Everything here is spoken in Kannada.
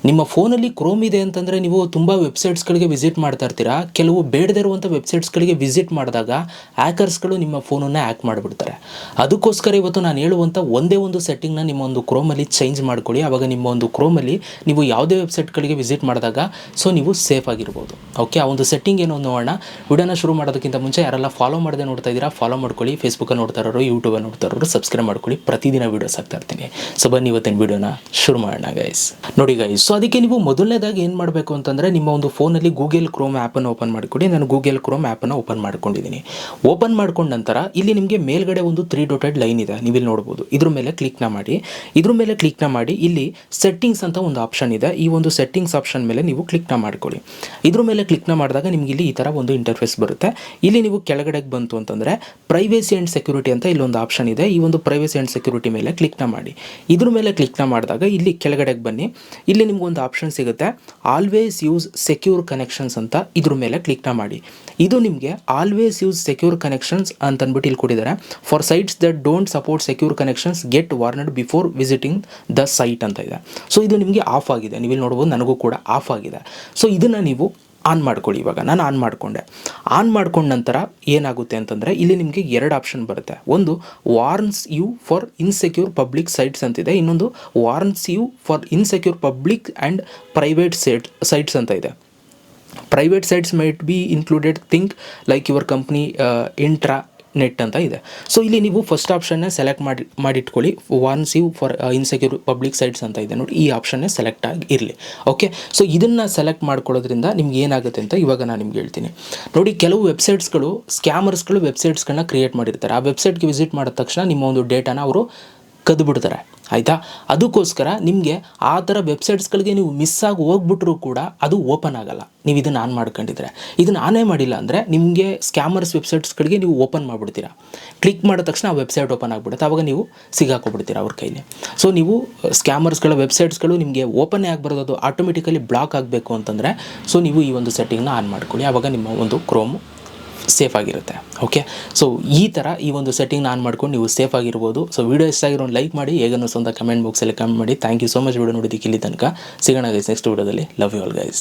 ನಿಮ್ಮ ಫೋನಲ್ಲಿ ಕ್ರೋಮ್ ಇದೆ ಅಂತಂದರೆ ನೀವು ತುಂಬ ವೆಬ್ಸೈಟ್ಸ್ಗಳಿಗೆ ವಿಸಿಟ್ ಮಾಡ್ತಾ ಇರ್ತೀರಾ. ಕೆಲವು ಬೇಡದೇ ಇರುವಂಥ ವೆಬ್ಸೈಟ್ಸ್ಗಳಿಗೆ ವಿಸಿಟ್ ಮಾಡಿದಾಗ ಹ್ಯಾಕರ್ಸ್ಗಳು ನಿಮ್ಮ ಫೋನನ್ನು ಹ್ಯಾಕ್ ಮಾಡಿಬಿಡ್ತಾರೆ. ಅದಕ್ಕೋಸ್ಕರ ಇವತ್ತು ನಾನು ಹೇಳುವಂಥ ಒಂದೇ ಒಂದು ಸೆಟ್ಟಿಂಗ್ನ ನಿಮ್ಮ ಒಂದು ಕ್ರೋಮಲ್ಲಿ ಚೇಂಜ್ ಮಾಡ್ಕೊಳ್ಳಿ. ಆವಾಗ ನಿಮ್ಮ ಒಂದು ಕ್ರೋಮಲ್ಲಿ ನೀವು ಯಾವುದೇ ವೆಬ್ಸೈಟ್ಗಳಿಗೆ ವಿಸಿಟ್ ಮಾಡಿದಾಗ ನೀವು ಸೇಫ್ ಆಗಿರ್ಬೋದು. ಓಕೆ, ಆ ಒಂದು ಸೆಟ್ಟಿಂಗ್ ಏನು ನೋಡೋಣ. ವಿಡಿಯೋನ ಶುರು ಮಾಡೋದಕ್ಕಿಂತ ಮುಂಚೆ ಯಾರೆಲ್ಲ ಫಾಲೋ ಮಾಡದೆ ನೋಡ್ತಾ ಇದ್ದೀರಾ ಫಾಲೋ ಮಾಡ್ಕೊಳ್ಳಿ. ಫೇಸ್ಬುಕ್ಕಲ್ಲಿ ನೋಡ್ತಾ ಇರೋರು, ಯೂಟ್ಯೂಬಲ್ಲಿ ನೋಡ್ತಾ ಇರೋರು ಸಬ್ಸ್ಕ್ರೈಬ್ ಮಾಡ್ಕೊಳ್ಳಿ. ಪ್ರತಿದಿನ ವೀಡಿಯೋಸ್ ಆಗ್ತಾ ಇರ್ತೀನಿ. ಸೊ ಬನ್ನಿ ಇವತ್ತಿನ ವೀಡಿಯೋನ ಶುರು ಮಾಡೋಣ ಗೈಸ್. ನೋಡಿ ಗೈಸ್, ಸೊ ಅದಕ್ಕೆ ನೀವು ಮೊದಲನೇದಾಗಿ ಏನು ಮಾಡಬೇಕು ಅಂತಂದರೆ ನಿಮ್ಮ ಒಂದು ಫೋನಲ್ಲಿ ಗೂಗಲ್ ಕ್ರೋಮ್ ಆ್ಯಪನ್ನು ಓಪನ್ ಮಾಡಿಕೊಡಿ. ನಾನು ಗೂಗಲ್ ಕ್ರೋಮ್ ಆ್ಯಪನ್ನು ಓಪನ್ ಮಾಡ್ಕೊಂಡಿದ್ದೀನಿ. ಓಪನ್ ಮಾಡ್ಕೊಂಡ ನಂತರ ಇಲ್ಲಿ ನಿಮಗೆ ಮೇಲ್ಗಡೆ ಒಂದು 3 ಡಾಟೆಡ್ ಲೈನ್ ಇದೆ, ನೀವು ಇಲ್ಲಿ ನೋಡ್ಬೋದು. ಇದ್ರ ಮೇಲೆ ಕ್ಲಿಕ್ನ ಮಾಡಿ ಇಲ್ಲಿ ಸೆಟ್ಟಿಂಗ್ಸ್ ಅಂತ ಒಂದು ಆಪ್ಷನ್ ಇದೆ. ಈ ಒಂದು ಸೆಟ್ಟಿಂಗ್ಸ್ ಆಪ್ಷನ್ ಮೇಲೆ ನೀವು ಕ್ಲಿಕ್ನ ಮಾಡ್ಕೊಳ್ಳಿ. ಇದ್ರ ಮೇಲೆ ಕ್ಲಿಕ್ನ ಮಾಡಿದಾಗ ನಿಮಗೆ ಇಲ್ಲಿ ಈ ಥರ ಒಂದು ಇಂಟರ್ಫೇಸ್ ಬರುತ್ತೆ. ಇಲ್ಲಿ ನೀವು ಕೆಳಗಡೆಗೆ ಬಂತು ಅಂತಂದರೆ ಪ್ರೈವೇಸಿ ಆ್ಯಂಡ್ ಸೆಕ್ಯೂರಿಟಿ ಅಂತ ಇಲ್ಲೊಂದು ಆಪ್ಷನ್ ಇದೆ. ಈ ಒಂದು ಪ್ರೈವೇಸಿ ಆ್ಯಂಡ್ ಸೆಕ್ಯೂರಿಟಿ ಮೇಲೆ ಕ್ಲಿಕ್ನ ಮಾಡಿ. ಇದ್ರ ಮೇಲೆ ಕ್ಲಿಕ್ನ ಮಾಡಿದಾಗ ಇಲ್ಲಿ ಕೆಳಗಡೆಗೆ ಬನ್ನಿ. ಇಲ್ಲಿ ನಿಮಗೊಂದು ಆಪ್ಷನ್ ಸಿಗುತ್ತೆ, ಆಲ್ವೇಸ್ ಯೂಸ್ ಸೆಕ್ಯೂರ್ ಕನೆಕ್ಷನ್ಸ್ ಅಂತ. ಇದ್ರ ಮೇಲೆ ಕ್ಲಿಕ್ನ ಮಾಡಿ. ಇದು ನಿಮಗೆ ಆಲ್ವೇಸ್ ಯೂಸ್ ಸೆಕ್ಯೂರ್ ಕನೆಕ್ಷನ್ಸ್ ಅಂತ ಅಂದ್ಬಿಟ್ಟು ಇಲ್ಲಿ ಕೊಟ್ಟಿದ್ದಾರೆ. For sites that don't support secure connections get warned before visiting the site ಅಂತ ಇದೆ. ಸೊ ಇದು ನಿಮಗೆ ಆಫ್ ಆಗಿದೆ, ನೀವು ಇಲ್ಲಿ ನೋಡ್ಬೋದು, ನನಗೂ ಕೂಡ ಆಫ್ ಆಗಿದೆ. ಸೊ ಇದನ್ನು ನೀವು ಆನ್ ಮಾಡ್ಕೊಳ್ಳಿ. ಇವಾಗ ನಾನು ಆನ್ ಮಾಡಿಕೊಂಡೆ. ಆನ್ ಮಾಡ್ಕೊಂಡ ನಂತರ ಏನಾಗುತ್ತೆ ಅಂತಂದರೆ ಇಲ್ಲಿ ನಿಮಗೆ 2 ಆಪ್ಷನ್ ಬರುತ್ತೆ. ಒಂದು warns you for insecure public sites ಅಂತಿದೆ, ಇನ್ನೊಂದು warns you for insecure public and private sites ಅಂತ ಇದೆ. Private sites might be included think like your company intranet ಅಂತ ಇದೆ. ಸೊ ಇಲ್ಲಿ ನೀವು ಫಸ್ಟ್ ಆಪ್ಷನ್ನೇ ಸೆಲೆಕ್ಟ್ ಮಾಡಿಟ್ಕೊಳ್ಳಿ. Warns you for insecure public sites ಅಂತ ಇದೆ ನೋಡಿ, ಈ ಆಪ್ಷನ್ನೇ ಸೆಲೆಕ್ಟ್ ಆಗಿ ಇರಲಿ. ಓಕೆ, ಸೊ ಇದನ್ನು ಸೆಲೆಕ್ಟ್ ಮಾಡ್ಕೊಳ್ಳೋದ್ರಿಂದ ನಿಮ್ಗೆ ಏನಾಗುತ್ತೆ ಅಂತ ಇವಾಗ ನಾನು ನಿಮ್ಗೆ ಹೇಳ್ತೀನಿ. ನೋಡಿ, ಕೆಲವು ವೆಬ್ಸೈಟ್ಸ್ಗಳು ಸ್ಕ್ಯಾಮರ್ಸ್ಗಳು ವೆಬ್ಸೈಟ್ಸ್ಗಳನ್ನ ಕ್ರಿಯೇಟ್ ಮಾಡಿರ್ತಾರೆ. ಆ ವೆಬ್ಸೈಟ್ಗೆ ವಿಸಿಟ್ ಮಾಡಿದ ತಕ್ಷಣ ನಿಮ್ಮ ಒಂದು ಡೇಟಾನ ಅವರು ಕದ್ದು ಬಿಡ್ತಾರೆ, ಆಯಿತಾ. ಅದಕ್ಕೋಸ್ಕರ ನಿಮಗೆ ಆ ಥರ ವೆಬ್ಸೈಟ್ಸ್ಗಳಿಗೆ ನೀವು ಮಿಸ್ ಆಗಿ ಹೋಗ್ಬಿಟ್ರೂ ಕೂಡ ಅದು ಓಪನ್ ಆಗೋಲ್ಲ, ನೀವು ಇದನ್ನು ಆನ್ ಮಾಡ್ಕೊಂಡಿದ್ರೆ. ಇದನ್ನು ಆನೇ ಮಾಡಿಲ್ಲ ಅಂದರೆ ನಿಮಗೆ ಸ್ಕ್ಯಾಮರ್ಸ್ ವೆಬ್ಸೈಟ್ಸ್ಗಳಿಗೆ ನೀವು ಓಪನ್ ಮಾಡಿಬಿಡ್ತೀರಾ. ಕ್ಲಿಕ್ ಮಾಡಿದ ತಕ್ಷಣ ಆ ವೆಬ್ಸೈಟ್ ಓಪನ್ ಆಗಿಬಿಡುತ್ತೆ, ಆವಾಗ ನೀವು ಸಿಗಾಕೋಗ್ಬಿಡ್ತೀರಾ ಅವ್ರ ಕೈಲಿ. ಸೊ ನೀವು ಸ್ಕ್ಯಾಮರ್ಸ್ಗಳ ವೆಬ್ಸೈಟ್ಸ್ಗಳು ನಿಮಗೆ ಓಪನ್ನೇ ಆಗಿಬರೋದು, ಅದು ಆಟೋಮೆಟಿಕಲಿ ಬ್ಲಾಕ್ ಆಗಬೇಕು ಅಂತಂದರೆ ಸೊ ನೀವು ಈ ಒಂದು ಸೆಟ್ಟಿಂಗ್ನ ಆನ್ ಮಾಡ್ಕೊಳ್ಳಿ. ಆವಾಗ ನಿಮ್ಮ ಒಂದು ಕ್ರೋಮು ಸೇಫ್ ಆಗಿರುತ್ತೆ. ಓಕೆ, ಸೊ ಈ ಥರ ಈ ಒಂದು ಸೆಟ್ಟಿಂಗ್ನ ಆನ್ ಮಾಡ್ಕೊಂಡು ನೀವು ಸೇಫ್ ಆಗಿರ್ಬೋದು. ಸೊ ವೀಡಿಯೋ ಇಷ್ಟ ಆಗಿರೋ ಲೈಕ್ ಮಾಡಿ, ಹೇಗನ್ನು ಸ್ವಂತ ಕಮೆಂಟ್ ಬಾಕ್ಸಲ್ಲಿ ಕಮೆಂಟ್ ಮಾಡಿ. Thank you so much. Video ನೋಡೋದಕ್ಕೆ ಇಲ್ಲಿ ತನಕ. ಸಿಗೋಣ ಗೈಸ್ ನೆಕ್ಸ್ಟ್ ವೀಡಿಯೋದಲ್ಲಿ. Love you all guys.